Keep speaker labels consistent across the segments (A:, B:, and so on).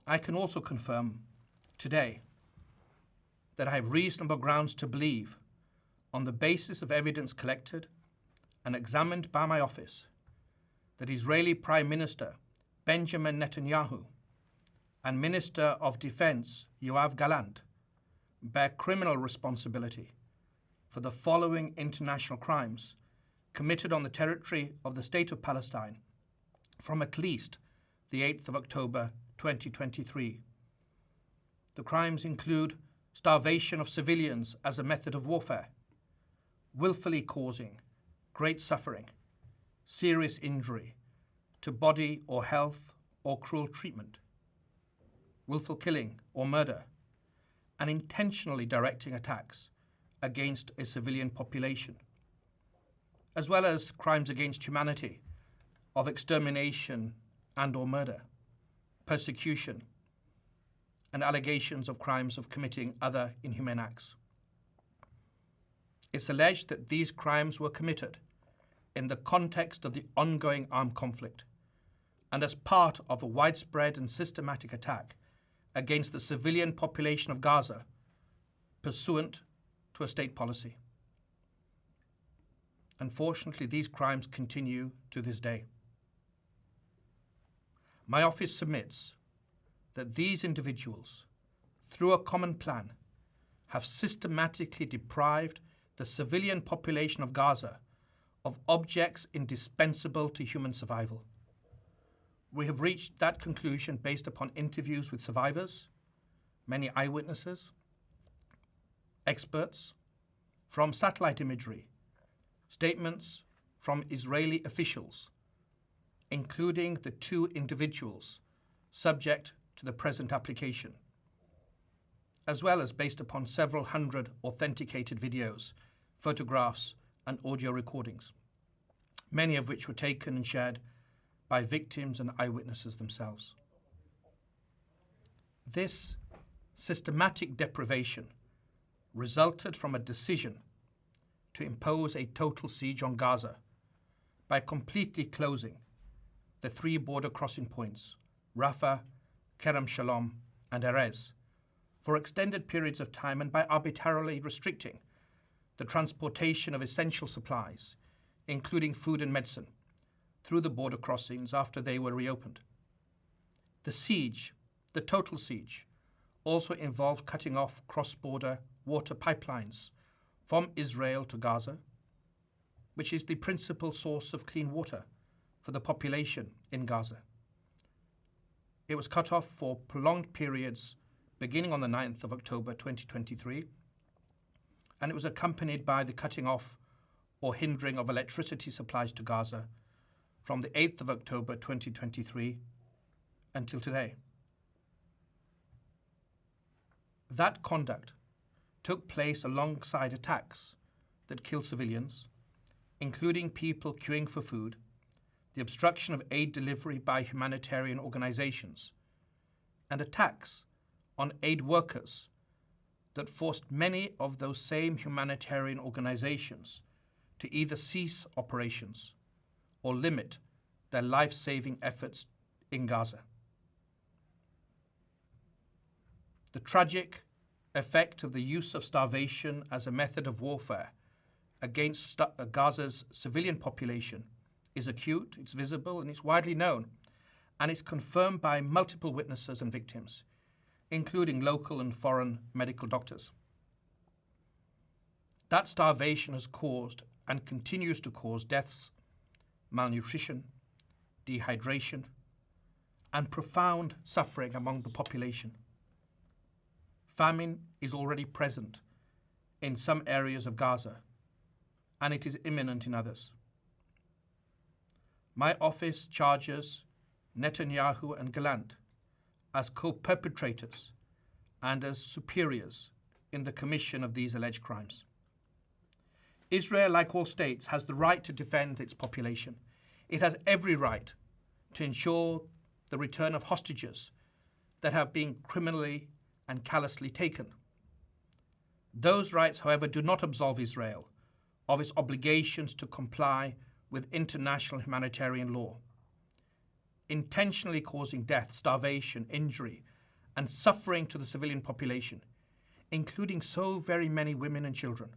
A: I can also confirm today that I have reasonable grounds to believe, on the basis of evidence collected and examined by my office, that Israeli Prime Minister Benjamin Netanyahu and Minister of Defense Yoav Gallant bear criminal responsibility for the following international crimes committed on the territory of the State of Palestine from at least the 8th of October 2023. The crimes include starvation of civilians as a method of warfare, willfully causing great suffering, serious injury to body or health or cruel treatment, willful killing or murder, and intentionally directing attacks against a civilian population, as well as crimes against humanity of extermination and or murder, persecution, and allegations of crimes of committing other inhumane acts. It's alleged that these crimes were committed in the context of the ongoing armed conflict and as part of a widespread and systematic attack against the civilian population of Gaza pursuant to a state policy. Unfortunately, these crimes continue to this day. My office submits that these individuals, through a common plan, have systematically deprived the civilian population of Gaza of objects indispensable to human survival. We have reached that conclusion based upon interviews with survivors, many eyewitnesses, experts, from satellite imagery, statements from Israeli officials, including the 2 individuals subject to the present application, as well as based upon several hundred authenticated videos, photographs, and audio recordings, many of which were taken and shared by victims and eyewitnesses themselves. This systematic deprivation resulted from a decision to impose a total siege on Gaza by completely closing the 3 border crossing points, Rafah, Kerem Shalom, and Adres, for extended periods of time, and by arbitrarily restricting the transportation of essential supplies, including food and medicine, through the border crossings after they were reopened. The siege, the total siege, also involved cutting off cross-border water pipelines from Israel to Gaza, which is the principal source of clean water for the population in Gaza. It was cut off for prolonged periods beginning on the 9th of October 2023, and it was accompanied by the cutting off or hindering of electricity supplies to Gaza from the 8th of October 2023 until today. That conduct took place alongside attacks that killed civilians, including people queuing for food, the obstruction of aid delivery by humanitarian organizations, and attacks on aid workers that forced many of those same humanitarian organizations to either cease operations or limit their life-saving efforts in Gaza. The tragic effect of the use of starvation as a method of warfare against Gaza's civilian population is acute, it's visible, and it's widely known, and it's confirmed by multiple witnesses and victims, including local and foreign medical doctors. That starvation has caused and continues to cause deaths, malnutrition, dehydration, and profound suffering among the population. Famine is already present in some areas of Gaza, and it is imminent in others. My office charges Netanyahu and Gallant as co-perpetrators and as superiors in the commission of these alleged crimes. Israel, like all states, has the right to defend its population. It has every right to ensure the return of hostages that have been criminally and callously taken. Those rights, however, do not absolve Israel of its obligations to comply with international humanitarian law. Intentionally causing death, starvation, injury, and suffering to the civilian population, including so very many women and children,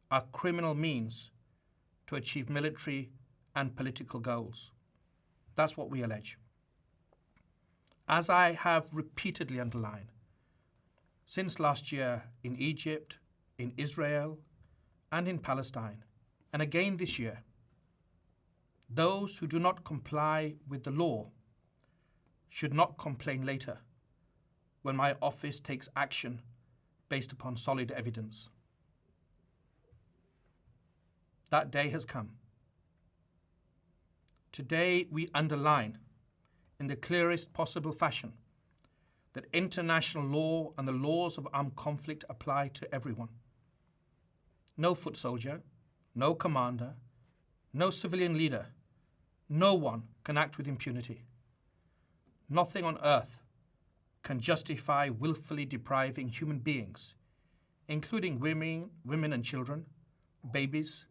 A: are criminal means to achieve military and political goals. That's what we allege. As I have repeatedly underlined, since last year in Egypt, in Israel, and in Palestine, and again this year, those who do not comply with the law should not complain later when my office takes action based upon solid evidence. That day has come. Today we underline in the clearest possible fashion that international law and the laws of armed conflict apply to everyone. No foot soldier, no commander, no civilian leader, no one can act with impunity. Nothing on earth can justify willfully depriving human beings, including women and children, babies,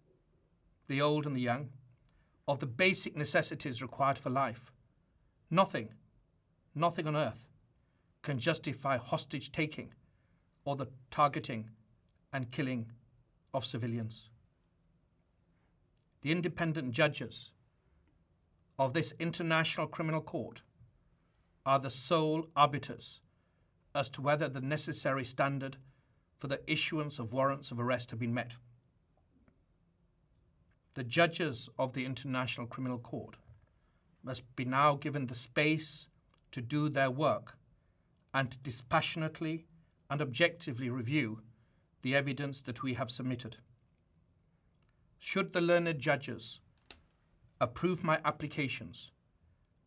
A: the old and the young, of the basic necessities required for life. Nothing on earth can justify hostage taking or the targeting and killing of civilians. The independent judges of this International Criminal Court are the sole arbiters as to whether the necessary standard for the issuance of warrants of arrest have been met. The judges of the International Criminal Court must be now given the space to do their work and to dispassionately and objectively review the evidence that we have submitted. Should the learned judges approve my applications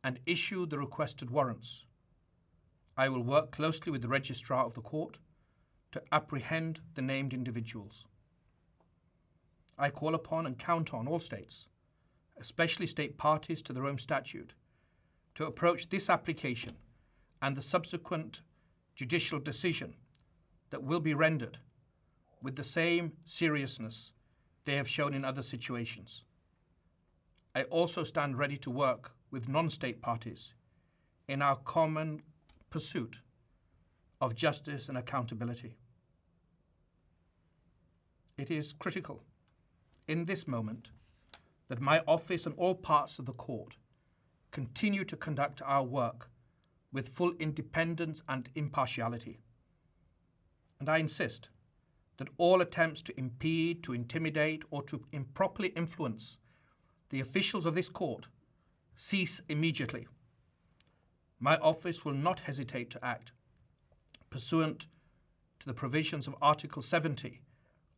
A: and issue the requested warrants, I will work closely with the registrar of the court to apprehend the named individuals. I call upon and count on all states, especially state parties to the Rome Statute, to approach this application and the subsequent judicial decision that will be rendered with the same seriousness they have shown in other situations. I also stand ready to work with non-state parties in our common pursuit of justice and accountability. It is critical in this moment that my office and all parts of the court continue to conduct our work with full independence and impartiality. And I insist that all attempts to impede, to intimidate, or to improperly influence the officials of this court cease immediately. My office will not hesitate to act pursuant to the provisions of Article 70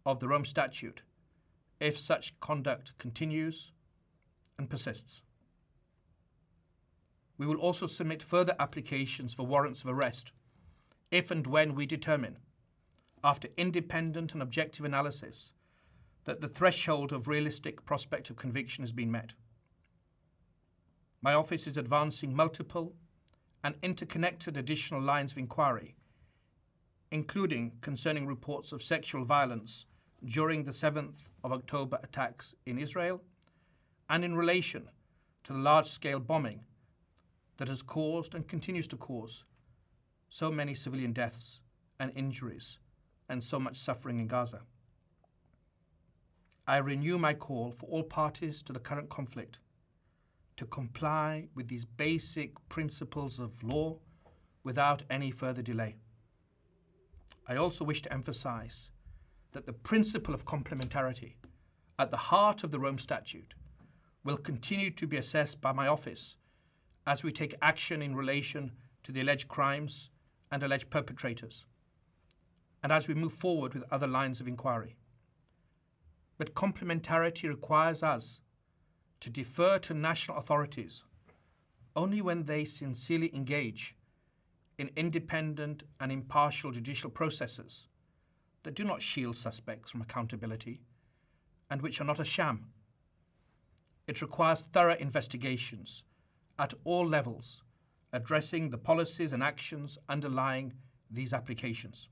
A: of the Rome Statute if such conduct continues and persists. We will also submit further applications for warrants of arrest if and when we determine, after independent and objective analysis, that the threshold of realistic prospect of conviction has been met. My office is advancing multiple and interconnected additional lines of inquiry, including concerning reports of sexual violence during the 7th of October attacks in Israel and in relation to the large-scale bombing that has caused and continues to cause so many civilian deaths and injuries and so much suffering in Gaza. I renew my call for all parties to the current conflict to comply with these basic principles of law without any further delay. I also wish to emphasize that the principle of complementarity at the heart of the Rome Statute will continue to be assessed by my office as we take action in relation to the alleged crimes and alleged perpetrators, and as we move forward with other lines of inquiry. But complementarity requires us to defer to national authorities only when they sincerely engage in independent and impartial judicial processes that do not shield suspects from accountability and which are not a sham. It requires thorough investigations at all levels, addressing the policies and actions underlying these applications.